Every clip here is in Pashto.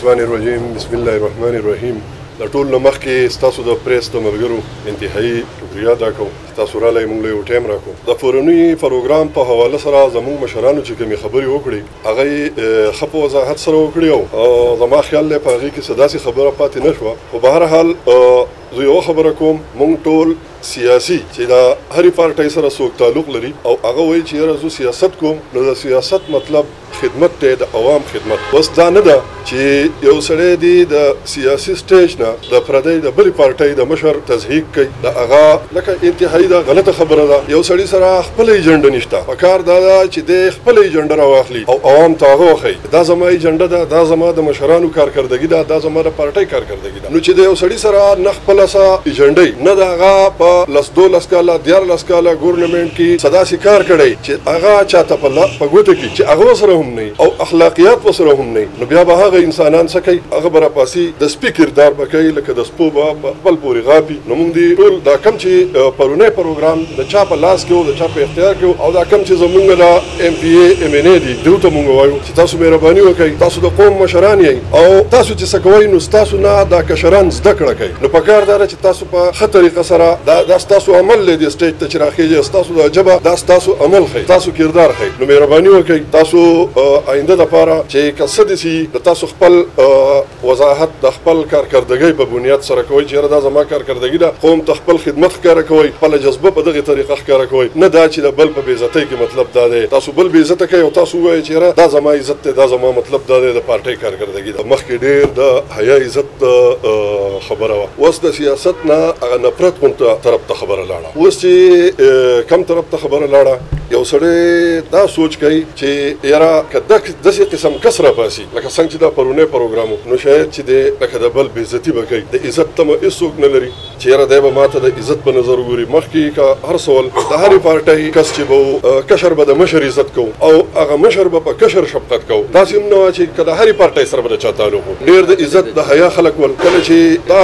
الشیطان الرجیم بسم الله الرحمن الرحیم. د ټول نه مخکې ستاسو د پریس د ملګرو انتهایی شکریه ادا کوم تاسو رالی موږ له یو ټایم راکړو. د پروني پروګرام په حواله سره زموږ مشرانو چې کومې خبرې وکړې هغه یې ښه په وضاحت سره وکړې او زما خیال دی په هغې کې څه داسې خبره پاتې نه شوه. خو به هر حال زه یوه خبره کوم، موږ ټول سیاسي چې د هرې پارټۍ سره څوک تعلق لري او هغه وایي چې یاره زه سیاست کوم، نو د سیاست مطلب خدمت دی، د عوام خدمت. بس دا نه ده چې یو سړی دی د سیاسي سټیج نه د پردۍ د بلې پارټۍ د مشر تضحیق کوي، د هغه لکه انتهایی دا غلطه خبره ده. یو سړي سره خپله ایجنډه نشته، پکار دا ده چې دی خپله ایجنډه راواخلي او عوام ته هغه وښیي دا زما ایجنډه ده، دا زما د مشرانو کارکردګي ده، دا زما د پارټۍ کارکردګي ده. نو چې د یو سړي سره نه خپله څه ایجنډۍ نه د هغه په 12 کاله 14 کاله ګورنمنټ کې څه داسې کار کړی چې هغه چاته په ګوته کې چې هغه سره هم نه او اخلاقیات وسره هم نه، نو بیا به هغه انسانان څه کوي؟ هغه به راپاسي د سپي کردار به کوي لکه د سپو به په خپل پورې غاپي. نو موږ دې ټول دا کم چې پرونی پروګرام د چا په لاس کې و، د چا په اختیار کې و، او دا کم چې زمونږ د MPA MNA دي دوی ته موږ وایو چې تاسو مهرباني وکړئ، تاسو د قوم مشران یئ او تاسو چې څه کوئ نو ستاسو نه دا کشران زده کړه کوي. نو پکار دا ده چې تاسو په ښه طریقه سره دا ستاسو عمل دی سټیج ته چې راخېږي، ستاسو د ژبه دا ستاسو عمل ښیي، تاسو کردار ښیي. نو مهرباني وکړئ تاسو آینده دپاره چې که څه داسې د تاسو خپل وضاحت د خپل کارکردګۍ په بنیاد سره کوئ چې یاره دا زما کارکردګي ده، قوم ته خپل خدمت ښکاره کوئ، خپله جذبه په دغې طریقه ښکاره کوئ، نه دا چې د بل په بېعزتۍ کې مطلب دا دی تاسو بل بېعزته کوئ او تاسو ووایئ چې یاره دا زما عزت دی، دا زما مطلب دا دی د پارټۍ کارکردګي ده. مخکې ډېر د حیا عزت خبره وه، اوس د سیاست نه هغه نفرت غونته طرف ته خبره لاړه. اوس چې کم طرف ته خبره لاړه، یو سړی دا سوچ کوي چې یاره که داسې قسم کس راباسي لکه څنګه چې دا پرونی پروګرام و، نو شاید چې دی لکه د بل بېعزتي به کوي، د عزت تمه هېڅوک نه لري چې یاره دی به ما ته د عزت په نظر وګوري. مخکې که هر څول د هرې پارټۍ کس چې به و کشر به د مشر عزت کوو او هغه مشر به په کشر شفقت کوو. داسې هم نه وه چې که د هرې پارټۍ سره به د چا تعلق و. ډېر د عزت د حیا خلک ول. کله چې دا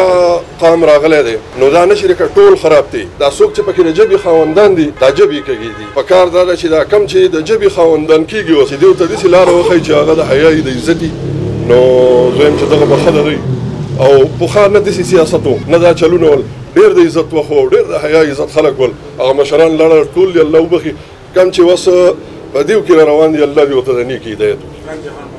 قام راغلی دی نو دا نشي لکه ټول خراب دی، دا څوک چې پکې د ژبې خاوندان دي دا ژبې کږي دي. پکار دا ده چې دا کم چې د ژبې خاوندان کېږي اوس دوی ته داسې لاره وښیي چې هغه د حیا د عزت وي. نو زه یم چې دغه به ښه دی او پخوا نه داسې سیاست و، نه دا چلونه ول، ډېر د عزت وخت و، ډېر د حیا عزت خلک ول. هغه مشران لړل ټول دې الله وبخي، کم چې اوس په دیو کې روان دي الله دې ورته د نیکې هدایت وکړي.